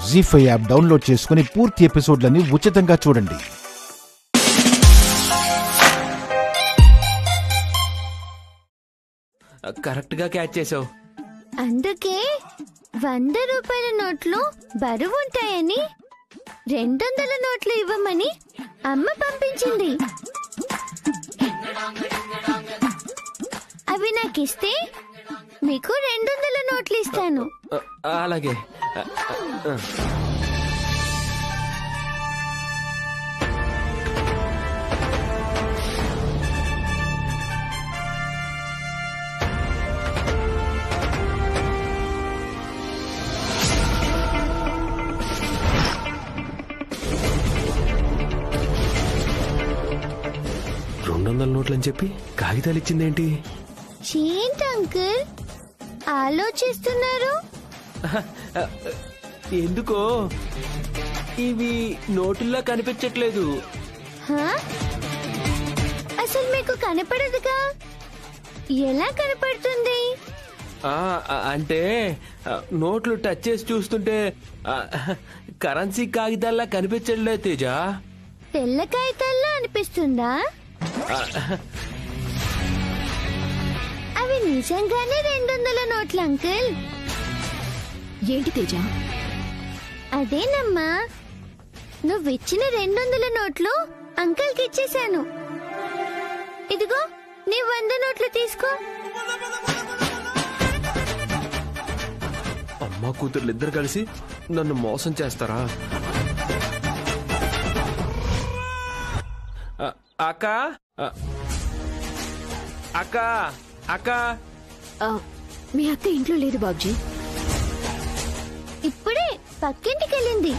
జీ5 app download చేసుకుని పూర్తి ఎపిసోడ్లని ఉచితంగా చూడండి. కరెక్ట్ గా క్యాచ్ చేసావు. అందుకే 100 రూపాయల నోట్లు బరువు ఉంటాయని 200 నోట్లు ఇవ్వమని అమ్మ పంపించింది. అవి నాకిస్తే మీకు 200 నోట్లు ఇస్తాను. అలాగే. నోట్లని చెప్పి కాగితాలు ఇచ్చిందేంటి? ఏంటి అంకుల్ ఆలోచిస్తున్నారు? ఎందుకో ఇవి నోటుల్లా కనిపించట్లేదు. అసలు మీకు కనపడదుగా, ఎలా కనపడుతుంది? అంటే నోట్లు టచ్ చేసి చూస్తుంటే కరెన్సీ కాగితాల్లా కనిపించట్లేదు తేజ. తెల్ల కాగితాల్లా అనిపిస్తుందా? అవి నిజంగానే 200 నోట్లు అంకుల్. ఏంటి తేజ? అదేనమ్మా, నువ్విచ్చిన 200 నోట్లు అంకుల్కి ఇచ్చేశాను. ఇదిగో నీ 100 నోట్లు తీసుకో. అమ్మా కూతుర్లు ఇద్దరు కలిసి నన్ను మోసం చేస్తారా? అక్క అక్క అక్క మీ అక్క ఇంట్లో లేదు బాబ్జీ. ఇప్పుడే పక్కింటికి వెళ్ళింది.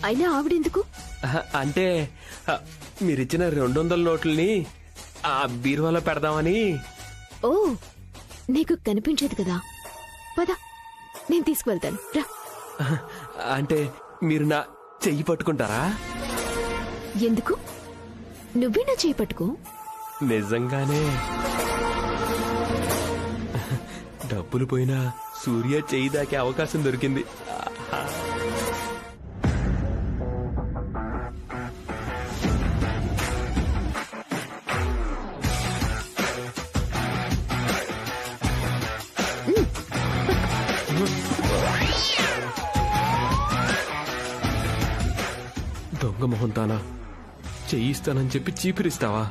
అయినా ఆవిడెందుకు? అంటే మీరిచ్చిన 200 నోట్లని ఆ బీరువాలో పెడదామని. ఓ, నీకు కనిపించదు కదా, పద నేను తీసుకువెళ్తాను రా. అంటే మీరు నా చెయ్యి పట్టుకుంటారా? ఎందుకు? నువ్వే నా చేయి పట్టుకో. నిజంగానే డబ్బులు పోయినా సూర్య చెయ్యి దాకే అవకాశం దొరికింది. దొంగ మొహంతానా చెయ్యిస్తానని చెప్పి చీపిరిస్తావా?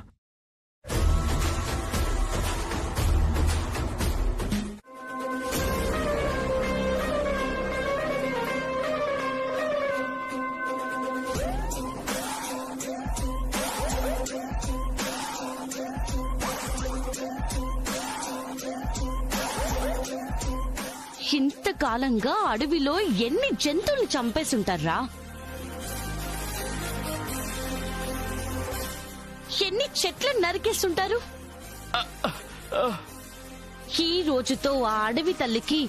ఇంతకాలంగా అడవిలో ఎన్ని జంతువులు చంపేసుంటారా? ఎన్ని చెట్లు నరికేస్తుంటారు? ఈ రోజుతో ఆ అడవి తల్లికి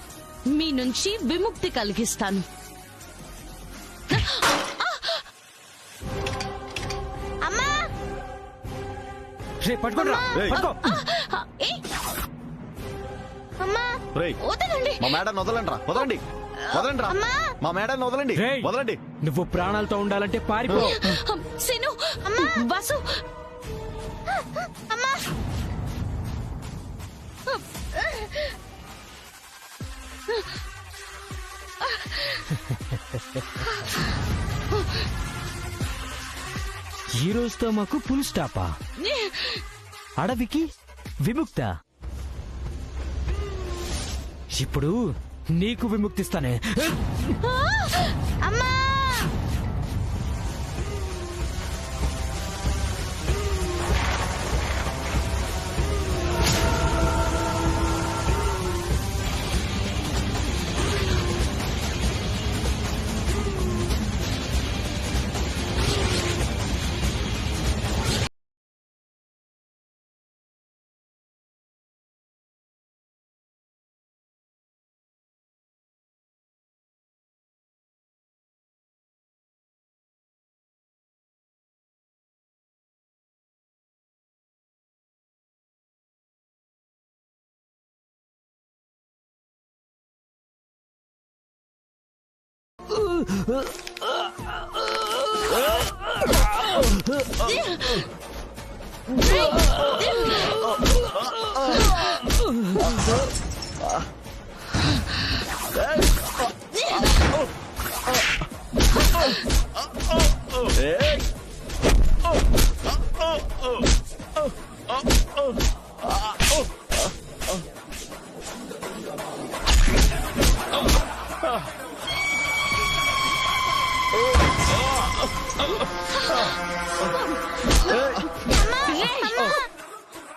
మీ నుంచి విముక్తి కలిగిస్తాను. అమ్మా, వదలండి. మా మేడం వదలండి రా, వదలండి వదలండి రా, మా మేడం వదలండి, వదలండి. నువ్వు ప్రాణాలతో ఉండాలంటే పారిపో. సిను, వసు, అమ్మా, ఈ రోజుతో మాకు ఫుల్ స్టాపా? అడవికి విముక్త. ఇప్పుడు నీకు విముక్తిస్తానే. అమ్మా.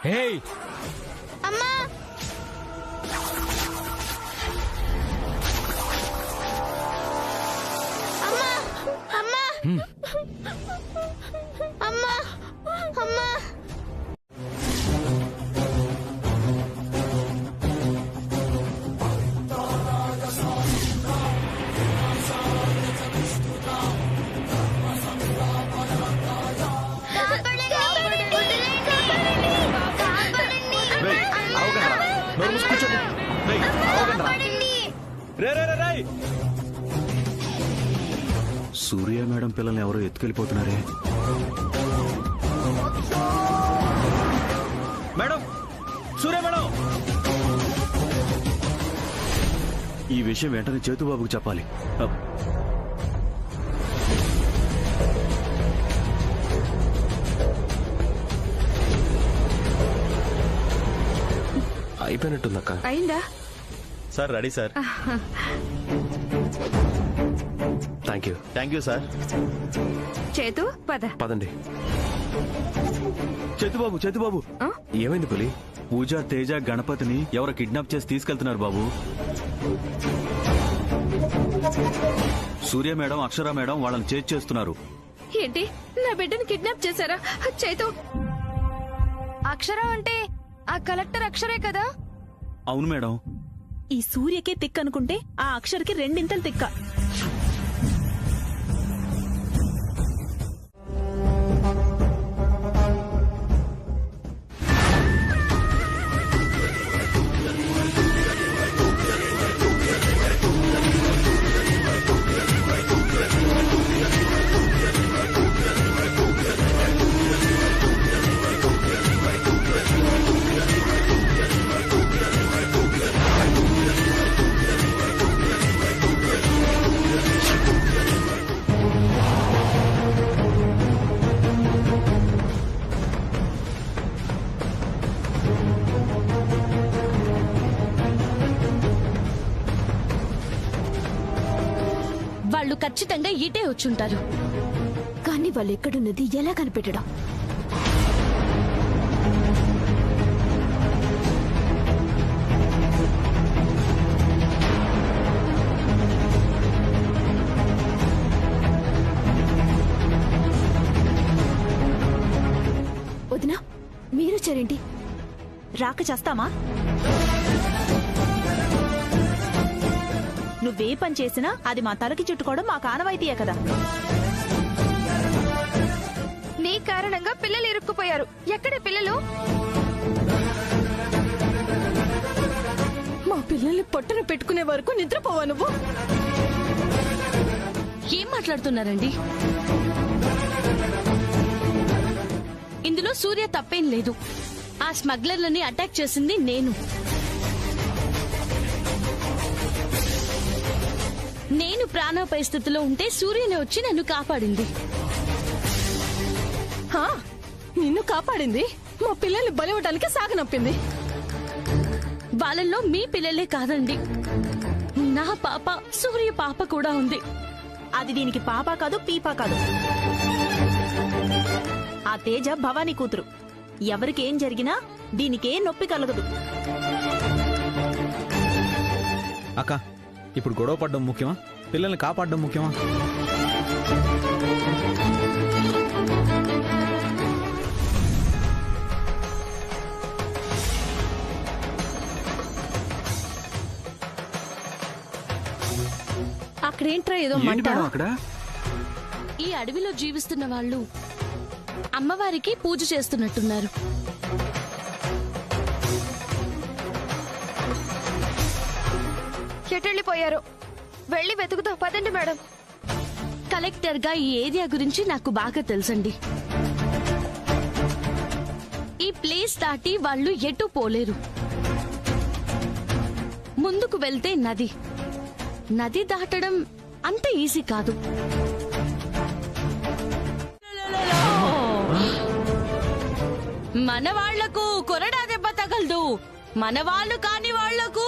హే అమ్మా అమ్మా అమ్మా అమ్మా అమ్మా రేయ్, అవగండ్రా. నోరు మూసి కూర్చోండి. రేయ్, అవగండ్రా. రే, రే, రే, రేయ్. సూర్య మేడం పిల్లల్ని ఎవరో ఎత్తుకెళ్ళిపోతున్నారే. మేడం, సూర్య మేడం, ఈ విషయం వెంటనే చేతుబాబుకు చెప్పాలి. అయిపోయినట్టుందక్క. అయిందా? Sir ready sir. Thank you. Thank you sir. చేతు పద. పదండి. చేతుబాబు, చేతుబాబు, ఏమైంది పులి? పూజ, తేజ, గణపతిని ఎవరో కిడ్నాప్ చేసి తీసుకెళ్తున్నారు బాబు. సూర్య మేడం, అక్షర మేడం వాళ్ళని చేజ్ చేస్తున్నారు. ఏంటి, నా బిడ్డను కిడ్నాప్ చేశారా? చేతు, అక్షర అంటే ఆ కలెక్టర్ అక్షరే కదా? అవును మేడం. ఈ సూర్యకే తిక్క అనుకుంటే ఆ అక్షర్కి రెండింతలు తిక్క. వాళ్ళు ఖచ్చితంగా ఇటే వచ్చుంటారు. కానీ వాళ్ళు ఎక్కడున్నది ఎలా కనిపెట్టడం? వదినా, మీరు చేరేంటి? రాక చేస్తామా? నువ్వే పని చేసినా అది మా తలకి చుట్టుకోవడం మా ఆనవాయితీయే కదా. నీ కారణంగా పిల్లలు ఇరుక్కుపోయారు. ఎక్కడ పిల్లలు? మా పిల్లల్ని పొట్టన పెట్టుకునే వరకు నిద్రపోవా నువ్వు? ఏం మాట్లాడుతున్నారండి? ఇందులో సూర్య తప్పేం లేదు. ఆ స్మగ్లర్లని అటాక్ చేసింది నేను. నేను ప్రాణాపాయ స్థితిలో ఉంటే సూర్యని వచ్చి నన్ను కాపాడింది. హా, నిన్ను కాపాడింది మా పిల్లల్ని బలివ్వడానికి సాగనంపింది. వాళ్ళల్లో మీ పిల్లలే కాదండి, నా పాప సూర్య పాప కూడా ఉంది. అది దీనికి పాపా కాదు, పీపా కాదు. ఆ తేజ భవానీ కూతురు. ఎవరికేం జరిగినా దీనికే నొప్పి కలగదు. అక్క, ఇప్పుడు గొడవ పడ్డం ముఖ్యమా, పిల్లల్ని కాపాడడం ముఖ్యమా? అక్కడేంట్రా ఏదో ఏంటి మంట? మేడం అక్కడ? ఈ అడవిలో జీవిస్తున్న వాళ్ళు అమ్మవారికి పూజ చేస్తున్నట్టున్నారు. ఎటెళ్ళిపోయారు? వెళ్ళి వెతుకుతాం పదండి మేడం. కలెక్టర్ గా ఈ ఏరియా గురించి నాకు బాగా తెలుసండి. ఈ ప్లేస్ దాటి వాళ్ళు ఎటు పోలేరు. ముందుకు వెళ్తే నది, నది దాటడం అంత ఈజీ కాదు. మన వాళ్లకు కొరడా దెబ్బ తగలదు, మన వాళ్ళు కాని వాళ్లకు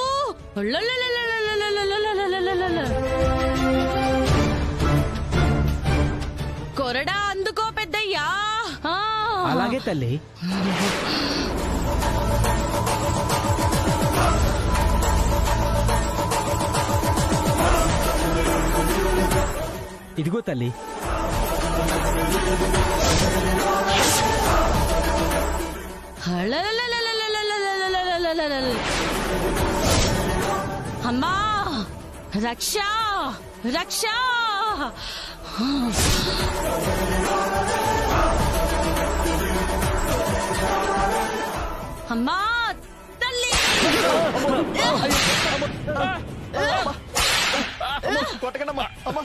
కొరడా అందుకో పెద్దయ్యా. అలాగే తల్లి. ఇదిగో తల్లి. అమ్మా రక్ష రక్ష. అమ్మా తల్లి. కొట్టకండమ్మా. అమ్మా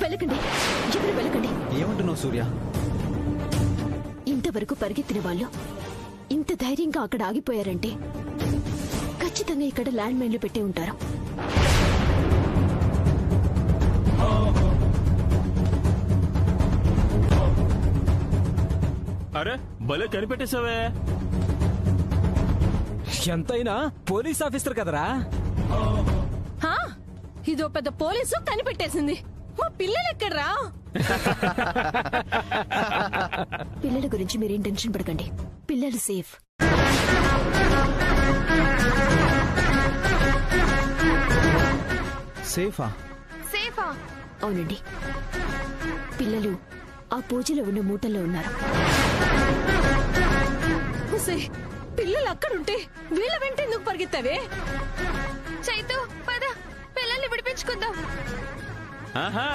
వెళ్ళకండి, ఎవరు వెళ్ళకండి. ఏమంటున్నావు సూర్య? ఇంతవరకు పరిగెత్తిన వాళ్ళు ఇంత ధైర్యంగా అక్కడ ఆగిపోయారంటే ఖచ్చితంగా ఇక్కడ ల్యాండ్ మైన్లు పెట్టి ఉంటారు. అరే భలే కనిపెట్టేశావే. ఎంతైనా పోలీస్ ఆఫీసర్ కదరా. ఇదో పెద్ద పోలీసు కనిపెట్టేసింది. మా పిల్లలు ఎక్కడ్రా? పిల్లల గురించి మీరేం టెన్షన్ పడకండి, పిల్లలు సేఫ్. సేఫా? సేఫా? అవునండి, పిల్లలు ఆ పూజలో ఉన్న మూటల్లో ఉన్నారు. పిల్లలు అక్కడుంటే వీళ్ళ వెంట ఎందుకు పరిగెత్తావే? చైతు పద, పిల్లల్ని విడిపించుకుందాం. ఆహా,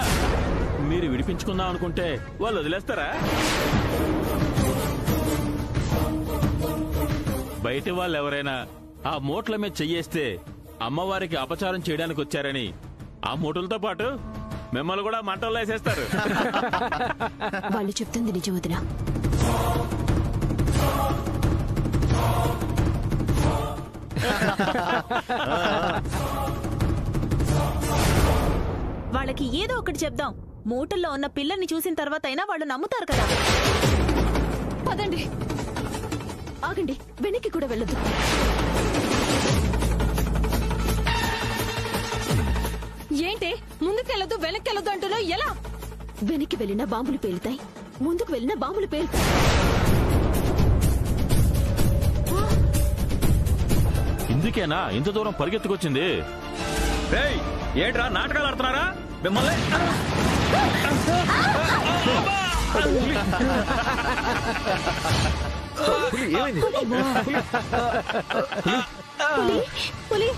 మీరు విడిపించుకుందాం అనుకుంటే వాళ్ళు వదిలేస్తారా? బయట వాళ్ళు ఎవరైనా ఆ మూటల మీద చెయ్యేస్తే అమ్మవారికి అపచారం చేయడానికి వచ్చారని ఆ మూటలతో పాటు మిమ్మల్ని కూడా మంటల్లో వేసేస్తారు. వాళ్ళు చెప్తుంది నిజం వదినా. వాళ్ళకి ఏదో ఒకటి చెప్దాం. మూటల్లో ఉన్న పిల్లల్ని చూసిన తర్వాత అయినా వాళ్ళు నమ్ముతారు కదా. పదండి. ఆగండి, వెనక్కి కూడా వెళ్ళొద్దు. ఏంటి ముందుకెళ్ళదు వెనక్కెళ్ళదు అంటున్నావు? ఎలా? వెనక్కి వెళ్ళినా బాంబులు పేలుతాయి, ముందుకు వెళ్ళినా బాంబులు పేలుతాయి. ఇందుకేనా ఇంత దూరం పరిగెత్తుకొచ్చింది? ఏంట్రా నాటకాలు ఆడుతున్నారా మిమ్మల్ని? ఏమైంది? పులి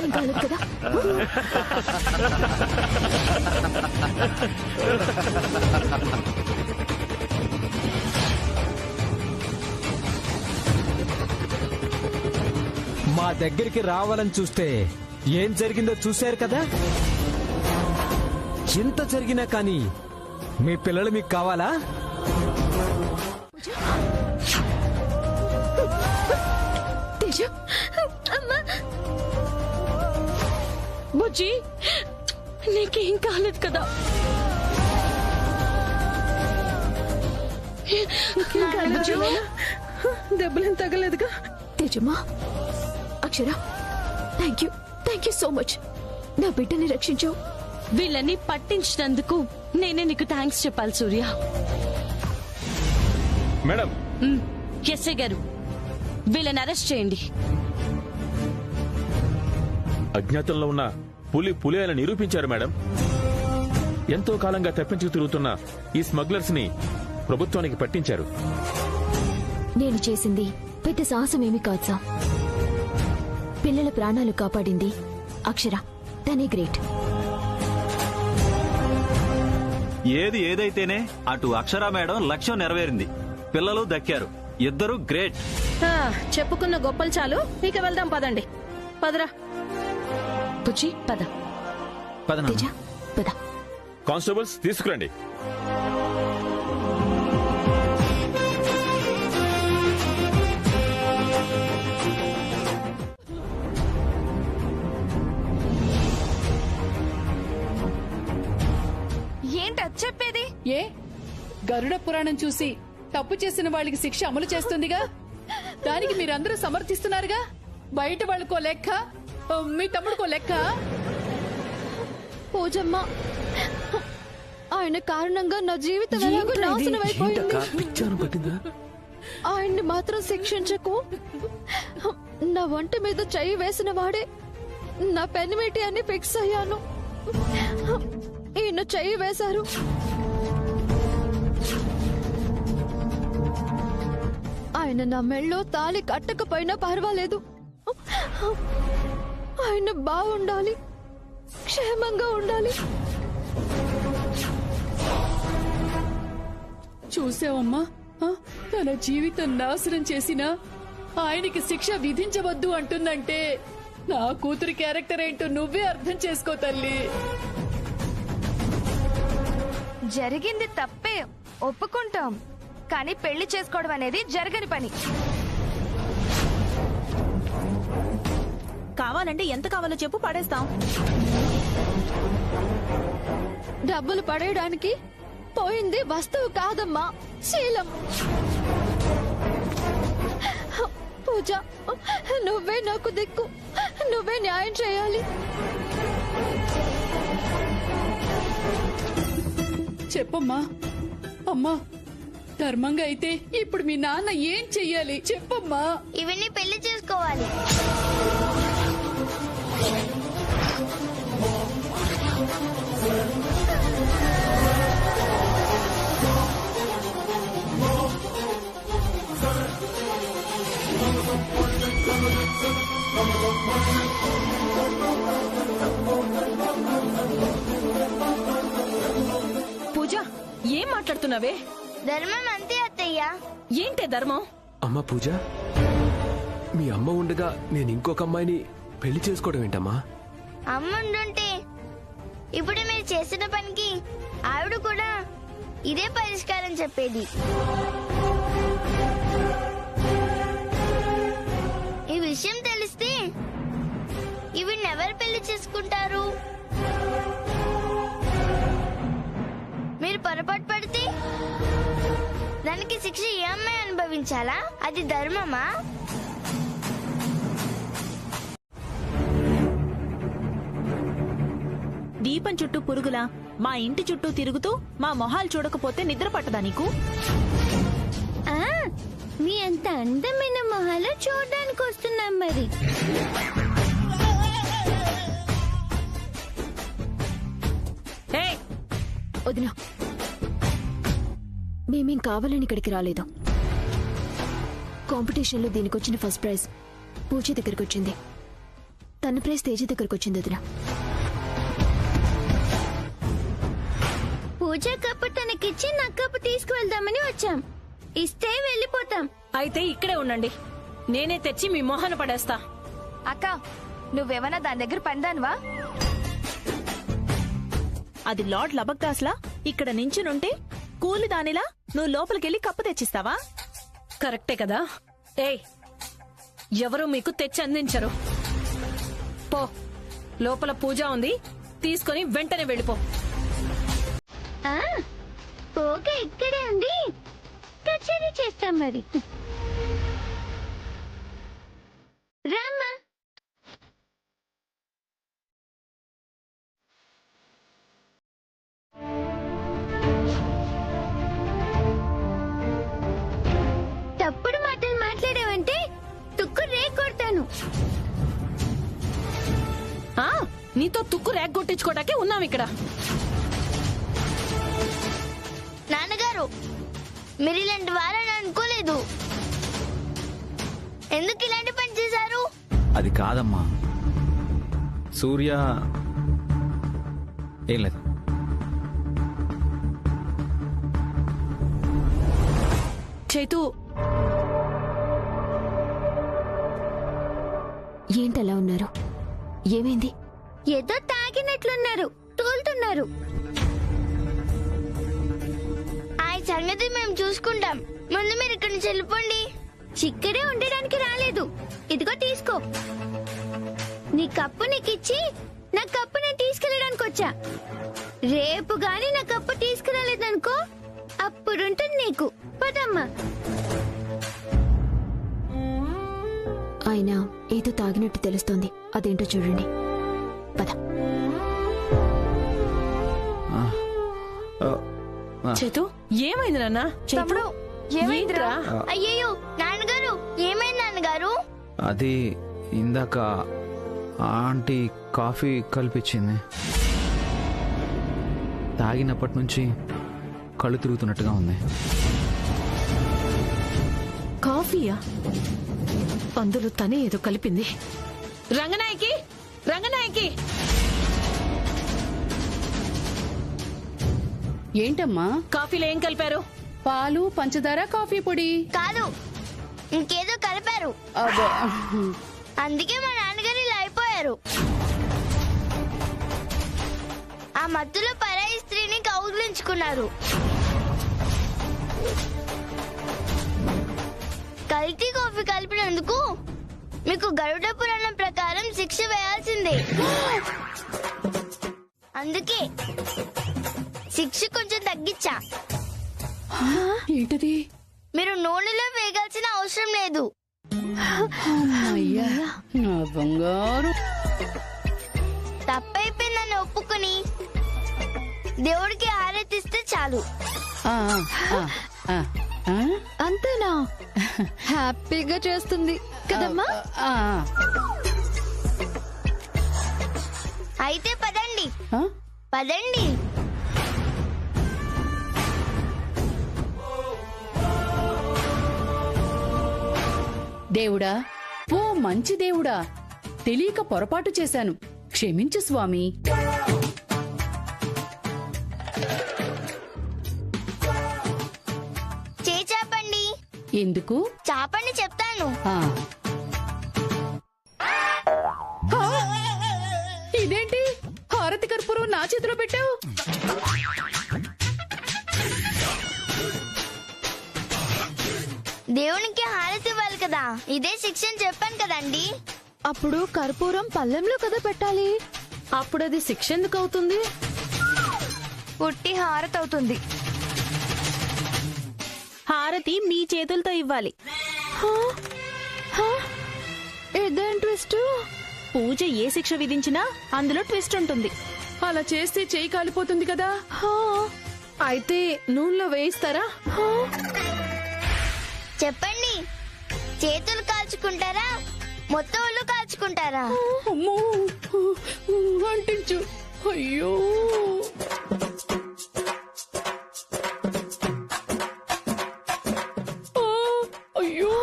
ఏం కాలేదు కదా? మా దగ్గరికి రావాలని చూస్తే ఏం జరిగిందో చూశారు కదా. ఎంత జరిగినా కానీ మీ పిల్లలు మీకు కావాలా? తేజ, బుజ్జి నీకేం కాలేదు కదా? దెబ్బలేం తగలేదుగా? తేజమ్మా, అక్షర, థ్యాంక్ యూ సో మచ్. నా బిడ్డని రక్షించావు. వీళ్ళని పట్టించినందుకు నేనే నీకు థ్యాంక్స్ చెప్పాలి సూర్య. మేడం. ఎస్ఐ గారు, వీళ్ళని అరెస్ట్ చేయండి. అజ్ఞాతంలో ఉన్న పులి అని నిరూపించారు మేడం. ఎంతో కాలంగా తప్పించుకు తిరుగుతున్న ఈ స్మగ్లర్స్ ని ప్రభుత్వానికి పట్టించారు. నేను చేసింది పెద్ద సాహసమేమీ కాదు సార్. పిల్లల ప్రాణాలు కాపాడింది అక్షర. తనే గ్రేట్. ఏది ఏదైతేనే అటు అక్షర మేడం లక్ష్యం నెరవేరింది, పిల్లలు దక్కారు. ఇద్దరు గ్రేట్. చెప్పుకున్న గొప్పలు చాలు, ఇక వెళ్దాం పదండి. పదరా పుచ్చి పద. తేజ పద. కానిస్టేబుల్స్ తీసుకురండి. ఏంటి అది చెప్పేది? ఏ గరుడ పురాణం చూసి తప్పు చేసిన వాళ్ళకి శిక్ష అమలు చేస్తుందిగా, దానికి మీరందరూ సమర్థిస్తున్నారుగా. బయట వాళ్ళకో లెక్క, మీ తమ్ముడుకో లెక్క. పూజమ్మ, ఆయన కారణంగా నా జీవితం ఎలాగో నాశనం అయిపోయింది. పిచ్చాను పట్టిందా? ఆయన్ని మాత్రం శిక్షించకు. నా వంట మీద చెయ్యి వేసిన వాడే నా పెనిమిటి అని ఫిక్స్ అయ్యాను. ఈయన చెయ్యి వేశారు. ఆయన నా మెళ్ళో తాళి కట్టకపోయినా పర్వాలేదు. ఆయన బాగుండాలి, క్షేమంగా ఉండాలి. చూసావమ్మా, తన జీవితం నాశనం చేసినా ఆయనకి శిక్ష విధించవద్దు అంటుందంటే నా కూతురి క్యారెక్టర్ ఏంటో నువ్వే అర్థం చేసుకో తల్లి. జరిగింది తప్పే, ఒప్పుకుంటాం. కానీ పెళ్లి చేసుకోవడం అనేది జరగని పని. కావాలంటే ఎంత కావాలో చెప్పు, పడేస్తాం. డబ్బులు పడేయడానికి పోయింది వస్తువు కాదమ్మా, శీలం. పూజ, నువ్వే నాకు దిక్కు, నువ్వే న్యాయం చేయాలి. చెప్పమ్మా. అమ్మా, ధర్మంగా అయితే ఇప్పుడు మీ నాన్న ఏం చెయ్యాలి చెప్పమ్మా. ఇవన్నీ పెళ్లి చేసుకోవాలి. పూజ, ఏం మాట్లాడుతున్నావే? ధర్మం అంతే అత్తయ్యా. ఏంటే ధర్మం? అమ్మ పూజ, మీ అమ్మ ఉండగా నేను ఇంకొక అమ్మాయిని పెళ్లి చేసుకోవడం ఏంటమ్మా? అమ్ముండుంటే ఇప్పుడు మీరు చేసిన పనికి ఆవిడ కూడా ఇదే పరిష్కారం చెప్పేది. ఈ విషయం తెలిస్తే ఇవిన్నెవరు పెళ్లి చేసుకుంటారు? మీరు పొరపాటు పడితే దానికి శిక్ష ఏ అమ్మాయి అనుభవించాలా? అది ధర్మమా? దీపం చుట్టూ పురుగులా మా ఇంటి చుట్టూ తిరుగుతూ మా మొహాలు చూడకపోతే నిద్ర పట్టదా నీకు? మీ అంత అందమైన మొహాలు చూడడానికి వస్తున్నాం మరి. వదినా, మేమేం కావాలని ఇక్కడికి రాలేదు. కాంపిటీషన్లో దీనికి వచ్చిన ఫస్ట్ ప్రైజ్ పూజ దగ్గరకు వచ్చింది. తన ప్రైజ్ తేజ దగ్గరకు వచ్చింది. వదినా, పూజ కప్పు తనకిచ్చి నా కప్పు తీసుకువెళ్దామని వచ్చాం. ఇస్తే వెళ్ళిపోతాం. అయితే ఇక్కడే ఉండండి, నేనే తెచ్చి మీ మొహాన పడేస్తా. అక్క, నువ్వేమన్నా దాని దగ్గర పనిదానివా? అది లార్డ్ లబక్దాస్లా ఇక్కడ నించునుంటే కూలి దానిలా నువ్వు లోపలికెళ్ళి కప్పు తెచ్చిస్తావా? కరెక్టే కదా? ఏయ్, ఎవరు మీకు తెచ్చి అందించరు. పో, లోపల పూజ ఉంది, తీసుకొని వెంటనే వెళ్ళిపో. ఓకే, ఇక్కడే ఉంది, కచేరీ చేస్తాం మరి. రామ్మా. తప్పుడు మాటలు మాట్లాడావంటే తుక్కు రే కొడతాను. నీతో తుక్కు రేగొట్టించుకోవడాకే ఉన్నాం ఇక్కడ. నాన్నగారు, మీరు ఇలాంటి వారని అనుకోలేదు. అది కాదమ్మా. సూర్య ఏం లేదు. చైతు, ఏంటలా ఉన్నారు? ఏమైంది? ఏదో తాగినట్లున్నారు, తోలుతున్నారు. ఆ సంగతి మేము చూసుకుంటాం. ముందు మీరు ఇక్కడి నుంచి వెళ్ళిపోండి. ఇక్కడే ఉండడానికి రాలేదు. ఇదిగో తీసుకో. నీ కప్పు నీకిచ్చి నా కప్పు నేను తీసుకెళ్ళడానికి వచ్చా. రేపు గాని నా కప్పు తీసుకురాలేదనుకో, అప్పుడుంటుంది నీకు. పదమ్మా. ఆయన ఏదో తాగినట్టు తెలుస్తోంది. అదేంటో చూడండి. పద. చైతు, ఏమైంది నాన్న? తమ్ముడు, ఏమైందిరా? ఏంట్రా? అయ్యయ్యో నాన్నగారు, ఏమైంది నాన్నగారు? అది ఇందాక ఆంటీ కాఫీ కలిపించింది. తాగినప్పటి నుంచి కళ్ళు తిరుగుతున్నట్టుగా ఉంది. కాఫీయా? అందులో తనే ఏదో కలిపింది. రంగనాయకి, రంగనాయకి! ఏంటమ్మా? కాఫీలో ఏం కలిపారు? పాలు, పంచదార, కాఫీ పొడి. కాదు, ఇంకేదో కలిపారు. అబ్బా. అందుకే మా నాన్నగారు ఇలా అయిపోయారు. ఆ మత్తులో పరాయి స్త్రీని కౌగిలించుకున్నారు. కల్తీ కాఫీ కలిపినందుకు మీకు గరుడ పురాణం ప్రకారం శిక్ష వేయాల్సిందే. అందుకే శిక్ష కొంచెం తగ్గించా. ఏంటది? మీరు నూనెలో వేగాల్సిన అవసరం లేదు. అయ్యా, నా బంగారు. తప్పైపోయిందని ఒప్పుకొని దేవుడికి ఆరాధిస్తే చాలు. ఆ, ఆ, ఆ, ఆ? అంతేనా? హ్యాపీగా చేస్తుంది కదమ్మా? ఆ, అయితే పదండి, ఆ? పదండి. దేవుడా, ఓ మంచి దేవుడా, తెలియక పొరపాటు చేశాను, క్షమించు స్వామి. చేచాపండి. ఎందుకు? చాపండి చెప్తాను. ఆ. ఆ! ఇదేంటి హారతి కర్పూరం నా చేతిలో పెట్టావు? దేవునికి హారతి ఇవ్వాలి కదా, ఇదే శిక్ష అని చెప్పాను కదండి. అప్పుడు కర్పూరం పళ్ళెంలో కదా పెట్టాలి. అప్పుడు అది శిక్ష ఎందుకు అవుతుంది? పుట్టి హారతి అవుతుంది. హారతి మీ చేతులతో ఇవ్వాలి. ఇదేం ట్విస్ట్? పూజ ఏ శిక్ష విధించినా అందులో ట్విస్ట్ ఉంటుంది. అలా చేస్తే చేయి కాలిపోతుంది కదా. అయితే నూనెలో వేయిస్తారా? చెప్పండి, చేతులు కాల్చుకుంటారా, మొత్తం ఒళ్ళు కాల్చుకుంటారా? అమ్మో, అంటించు. అయ్యో, అయ్యో,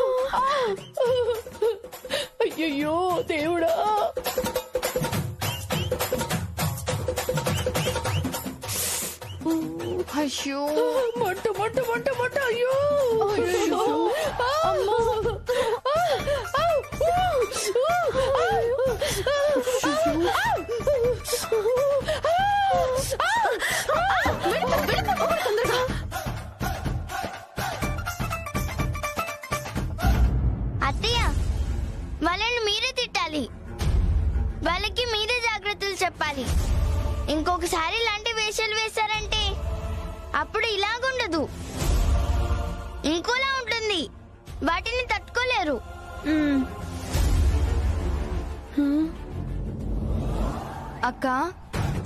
అయ్యయ్యో దేవుడా. అయ్యో, మంట మంట మంట మంట. అయ్యో, అయ్యో, అమ్మో. అత్తయ్య, వాళ్ళని మీరే తిట్టాలి, వాళ్ళకి మీరే జాగ్రత్తలు చెప్పాలి. ఇంకొకసారి ఇలాంటి వేషాలు వేశారంటే అప్పుడు ఇలాగుండదు, ఇంకోలా ఉంటుంది. వాటిని తట్టుకోలేరు. అక్క,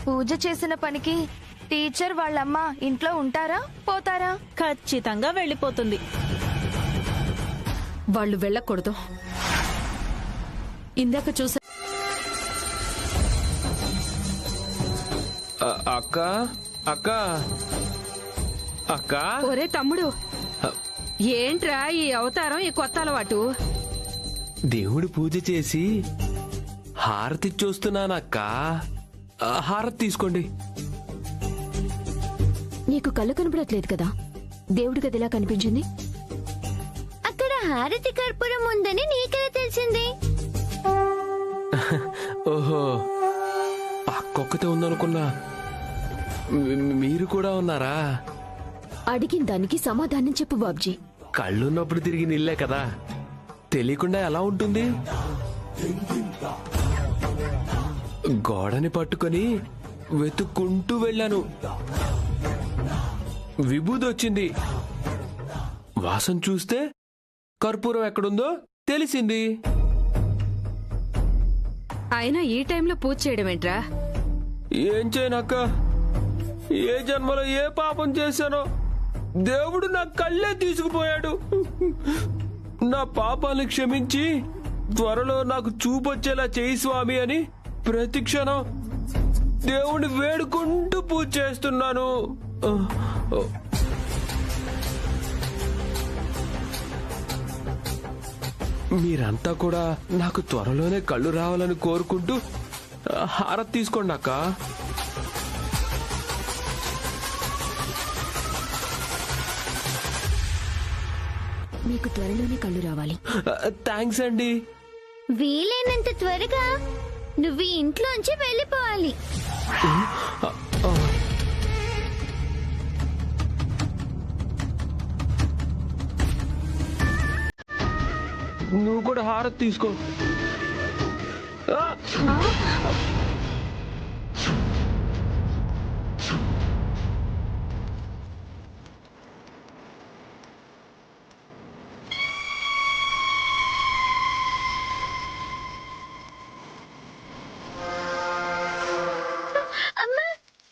పూజ చేసిన పనికి టీచర్ వాళ్ళమ్మ ఇంట్లో ఉంటారా, పోతారా? ఖచ్చితంగా వెళ్ళిపోతుంది. వాళ్ళు వెళ్ళకూడదు. ఇందాక చూసా. అక్క, అక్క, అక్క. ఒరే తమ్ముడు, ఏంట్రా ఈ అవతారం, ఈ కొత్త అలవాటు? దేవుడు పూజ చేసి హారతి చూస్తున్నానక్క. హారతి తీసుకోండి. నీకు కళ్ళు కనపడట్లేదు కదా, దేవుడి గదిలా కనిపించింది. అక్కడ హారతి కర్పూరం ఉందని నీకెలా తెలిసింది? ఓహో, అక్కొక్కతే ఉందనుకున్నా. మీరు కూడా ఉన్నారా? అడిగిన దానికి సమాధానం చెప్పు బాబ్జీ. కళ్ళున్నప్పుడు తిరిగి నిల్లే కదా, తెలియకుండా ఎలా ఉంటుంది? గోడని పట్టుకొని వెతుక్కుంటూ వెళ్ళాను. విభూది వచ్చింది. వాసన చూస్తే కర్పూరం ఎక్కడుందో తెలిసింది. అయినా ఈ టైంలో పూజ చేయడం ఏంట్రా? ఏం చేయనక్క, ఏ జన్మలో ఏ పాపం చేశానో దేవుడు నా కళ్ళే తీసుకుపోయాడు. నా పాపాన్ని క్షమించి త్వరలో నాకు చూపొచ్చేలా చేయి స్వామి అని ప్రతి క్షణం దేవుడిని వేడుకుంటూ పూజ చేస్తున్నాను. మీరంతా కూడా నాకు త్వరలోనే కళ్ళు రావాలని కోరుకుంటూ హారతి తీసుకోండి అక్క. మీకు త్వరలోనే కళ్ళు రావాలి. థ్యాంక్స్ అండి. వీలైనంత త్వరగా నువ్వు ఈ ఇంట్లోంచి వెళ్ళిపోవాలి. నువ్వు కూడా హారతి తీసుకో. అమ్మా,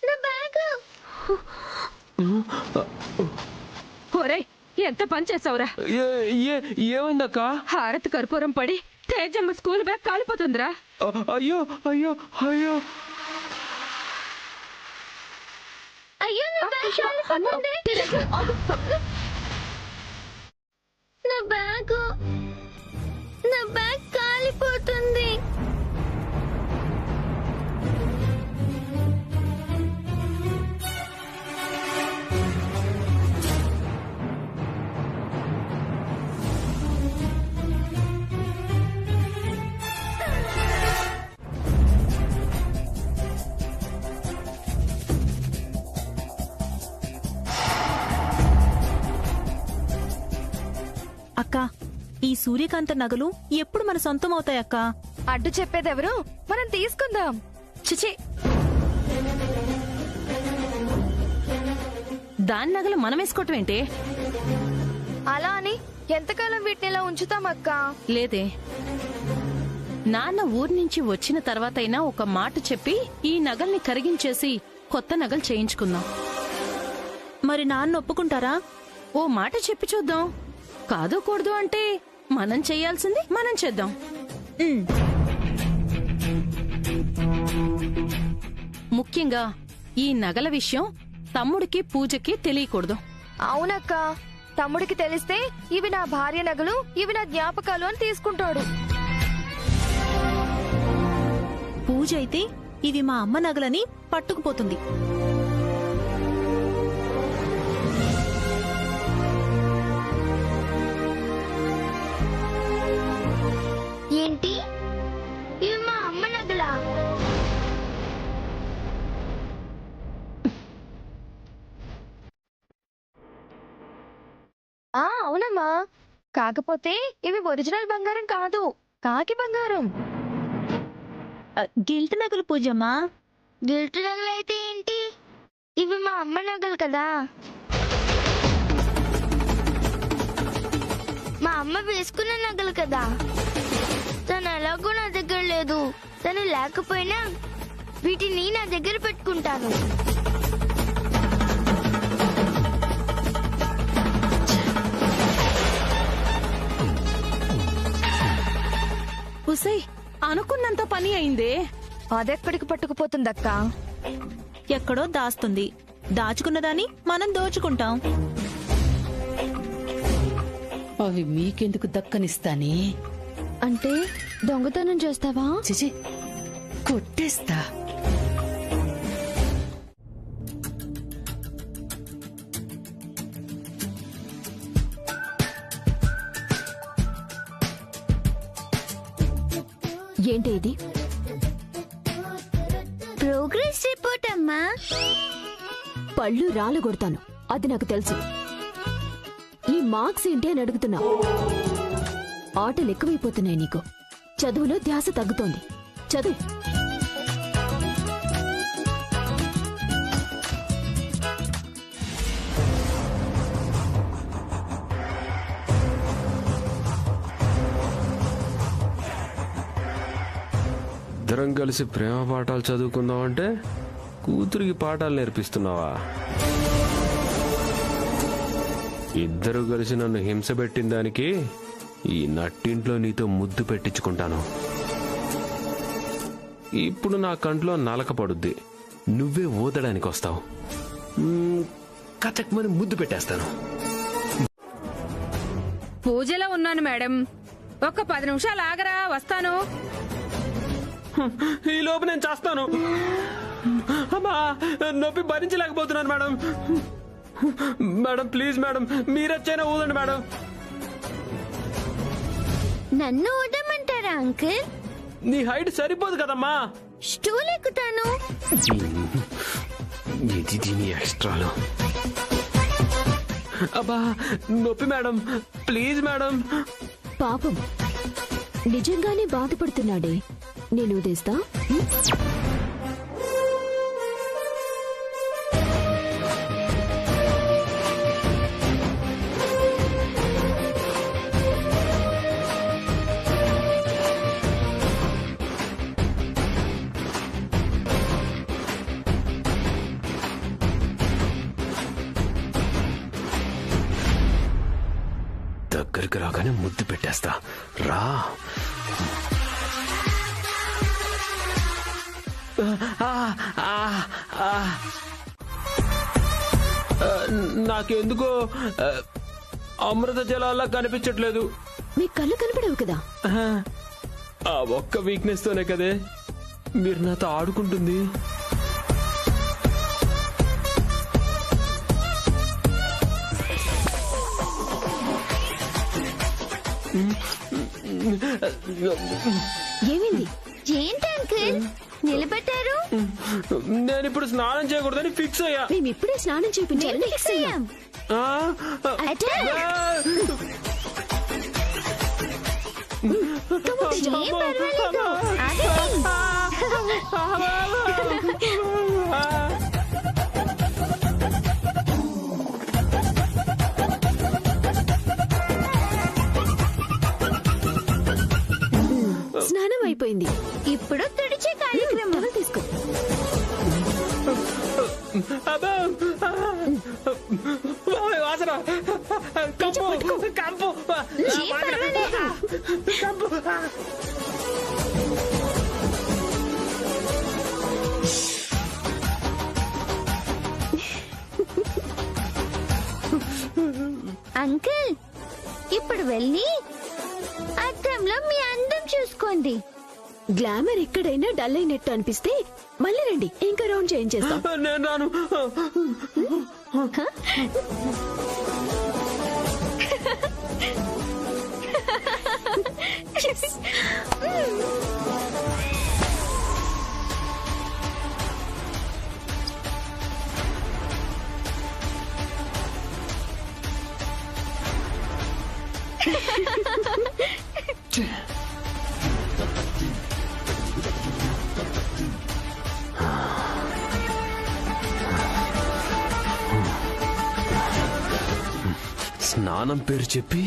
నా బ్యాగ్. ఒరేయ్, ఎంత పని చేసావురా? ఏమైందక్క? హారతి కర్పూరం పడి తేజమ్మ స్కూల్ బ్యాగ్ కాలిపోతుందిరా. అయ్యో అయ్యో అయ్యో అయ్యో, నా బ్యాగ్ కాలిపోతుంది. నా బ్యాగ్ కాలిపోతుంది. అక్క, ఈ సూర్యకాంత నగలు ఎప్పుడు మన సొంతం అవుతాయక్క? అడ్డు చెప్పేదెవరు? మనం తీసుకుందాం. చిచి, దాని నగలు మనం వేసుకోవటం ఏంటి? అలా అని ఎంతకాలం వీటిని ఇలా ఉంచుతామక్క? లేదే, నాన్న ఊరి నుంచి వచ్చిన తర్వాతైనా ఒక మాట చెప్పి ఈ నగల్ని కరిగించేసి కొత్త నగలు చేయించుకుందాం. మరి నాన్న ఒప్పుకుంటారా? ఓ మాట చెప్పి చూద్దాం. కాదు కూడదు అంటే మనం చెయ్యాల్సింది మనం చేద్దాం. ముఖ్యంగా ఈ నగల విషయం తమ్ముడికి పూజకి తెలియకూడదు. అవునక్క, తమ్ముడికి తెలిస్తే ఇవి నా భార్య నగలు, ఇవి నా జ్ఞాపకాలు అని తీసుకుంటాడు. పూజ అయితే ఇవి మా అమ్మ నగలని పట్టుకుపోతుంది. ఏంటి? ఇవి మా అమ్మ నగలా? అవునమ్మా, కాకపోతే ఇవి ఒరిజినల్ బంగారం కాదు, కాకి బంగారం. గిల్ట్ నగలు పూజమ్మా. గిల్ట్ నగలు అయితే ఏంటి? ఇవి మా అమ్మ నగలు కదా. మా అమ్మ వేసుకున్న నగలు కదా. తను ఎలాగో నా దగ్గర లేదు. తను లేకపోయినా వీటిని నా దగ్గర పెట్టుకుంటాను. ఉసై, అనుకున్నంత పని అయిందే. అదెక్కడికి పట్టుకుపోతుందక్క? ఎక్కడో దాస్తుంది. దాచుకున్నదాన్ని మనం దోచుకుంటాం. అవి మీకెందుకు దక్కనిస్తానే? అంటే దొంగతనం చేస్తావా? చిచి, కొట్టేస్తా. ఏంటి ఇది? ప్రోగ్రెస్ రిపోర్ట్ అమ్మా. పళ్ళు రాలగొడతాను, అది నాకు తెలుసు. ఈ మార్క్స్ ఏంటి అని అడుగుతున్నా. ఆటలు ఎక్కువైపోతున్నాయి నీకు. చదువులో ధ్యాస తగ్గుతోంది. చదువు. ఇద్దరం కలిసి ప్రేమ పాఠాలు చదువుకుందామంటే కూతురికి పాఠాలు నేర్పిస్తున్నావా? ఇద్దరు కలిసి నన్ను హింస పెట్టిన దానికి ఈ నట్టింట్లో నీతో ముద్దు పెట్టించుకుంటాను. ఇప్పుడు నా కంట్లో నలక పడుద్ది, నువ్వే ఊదడానికి వస్తావు. కచక్మని ముద్దు పెట్టేస్తాను. పూజలో ఉన్నాను మేడం, ఒక్క 10 నిమిషాలు ఆగరా, వస్తాను. ఈ లోపు నేను చేస్తాను. అమ్మా, నొప్పి భరించలేకపోతున్నాను మేడం. మేడం ప్లీజ్ మేడం, మీరొచ్చైనా ఊదండి మేడం. నన్ను ఊదమంటారా అంకుల్? నీ హైట్ సరిపోదు కదమ్మా. స్టూల్ ఎక్కుతాను. ఇది దీని ఎక్స్ట్రాలు. అబ్బా నొప్పి మేడం, ప్లీజ్ మేడం. పాపం, నిజంగానే బాధపడుతున్నాడే. నేను ఊదేస్తా. దగ్గరికి రాగానే ముద్దు పెట్టేస్తా. రా. నాకెందుకో అమృత జలాల్లా కనిపించట్లేదు. మీ కళ్ళు కనపడవు కదా. ఆ ఒక్క వీక్నెస్ తోనే కదే మీరు నాతో ఆడుకుంటుంది. ఏమైంది? ఏంటి అంకుల్ నిలబెట్టారు? నేను ఇప్పుడు స్నానం చేయకూడదని ఫిక్స్ అయ్యా. మేము ఇప్పుడే స్నానం చేయించాలని ఫిక్స్ అయ్యాం. స్నానం అయిపోయింది. ఇప్పుడు తుడిచే కార్యక్రమం తీసుకో. వాసన కంపు కంపు కంపు. అంకుల్ ఇప్పుడు వెళ్ళి అద్దంలో మీ అందం చూసుకోండి. గ్లామర్ ఎక్కడైనా డల్ అయినట్టు అనిపిస్తే మళ్ళీ రండి, ఇంకా రౌండ్ చేయించేస్తాం. నేను రాను. స్నానం పేరు చెప్పి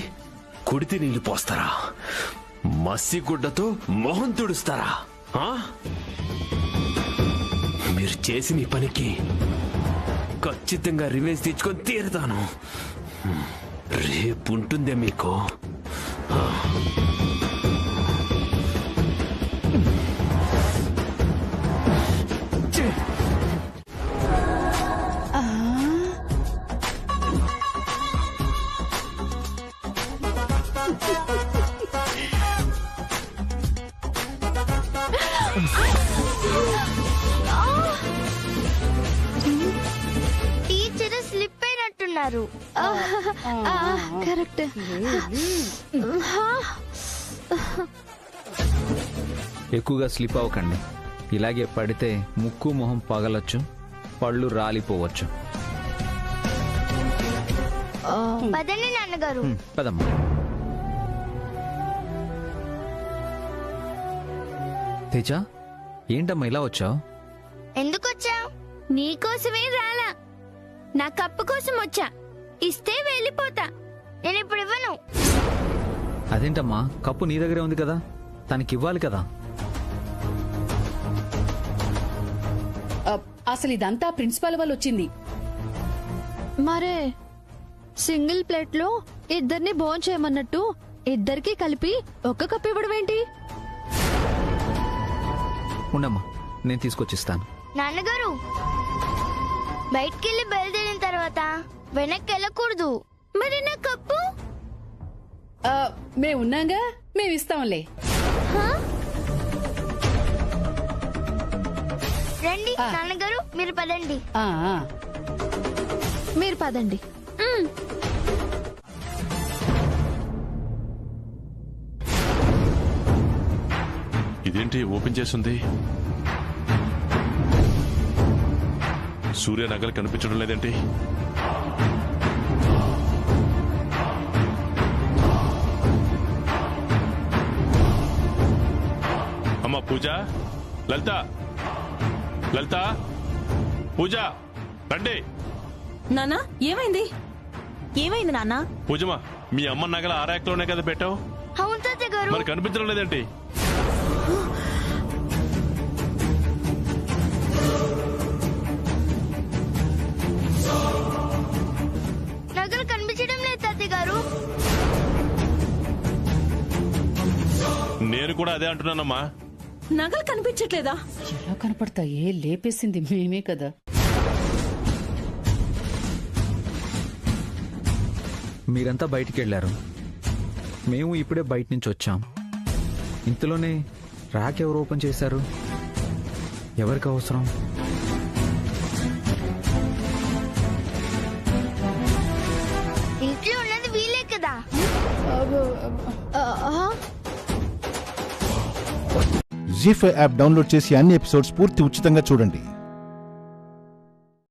కుడితి నీళ్లు పోస్తారా? మస్సిగుడ్డతో మొహం తుడుస్తారా? మీరు చేసిన ఈ పనికి ఖచ్చితంగా రివెంజ్ తెచ్చుకొని తీరుతాను. రేపు ఉంటుందే మీకు. అన్నారు. కరెక్ట్. ఎక్కువగా స్లిప్ అవ్వకండి. ఇలాగే పడితే ముక్కు మొహం పగలొచ్చు, పళ్ళు రాలిపోవచ్చు. పదండి నాన్నగారు. పదమ్మా. తేజ, ఏంటమ్మా ఇలా వచ్చావు? ఎందుకు వచ్చావు? నీకోసమే రాలా, నా కప్పు కోసం వచ్చా. ఇస్తే వెళ్ళిపోతా. నేను ఇప్పుడు ఇవ్వను. అదేంటమ్మా, కప్పు నీ దగ్గరే ఉంది కదా, తనకి ఇవ్వాలి కదా. అసలు ఇదంతా ప్రిన్సిపాల్ వాళ్ళు వచ్చింది. మరే సింగిల్ ప్లేట్ లో ఇద్దరిని భోంచేయమన్నట్టు ఇద్దరికి కలిపి ఒక్క కప్పు ఇవ్వడం ఏంటి? ఉండమ్మా, నేను తీసుకొచ్చిస్తాను. నాన్నగారు, బయటికెళ్ళి బయలుదేరిన తర్వాత వెనక్కి వెళ్ళకూడదు. మరి నా కప్పు? మేమున్నాగా, మేమిస్తాంలే. రండి నాన్నగారు, మీరు పదండి. మీరు పదండి. ఇదేంటి ఓపెన్ చేస్తుంది? సూర్య నగలు కనిపించడం లేదేంటి? అమ్మా పూజ, లలిత, లలిత, పూజ, రండి. నాన్నా ఏమైంది? ఏమైంది నాన్న? పూజమా, మీ అమ్మ నగల ఆ ర్యాక్ లోనే కదా పెట్టావు, అవును తాతయ్య గారు. మరి కనిపించడం లేదేంటి? నగలు కనిపించడం లేదు తాతయ్య గారు. నేను కూడా అదే అంటున్నానమ్మా. నగలు కనిపించట్లేదా? ఎలా కనపడతాయే, లేపేసింది మేమే కదా. మీరంతా బయటికి వెళ్ళారు, మేము ఇప్పుడే బయట నుంచి వచ్చాం. ఇంతలోనే ర్యాక్ ఎవరు ఓపెన్ చేశారు? ఎవరికి అవసరం? ఇంట్లో ఉన్నది వీలే కదా. జీ5 యాప్ డౌన్లోడ్ చేసి అన్ని ఎపిసోడ్స్ పూర్తి ఉచితంగా చూడండి.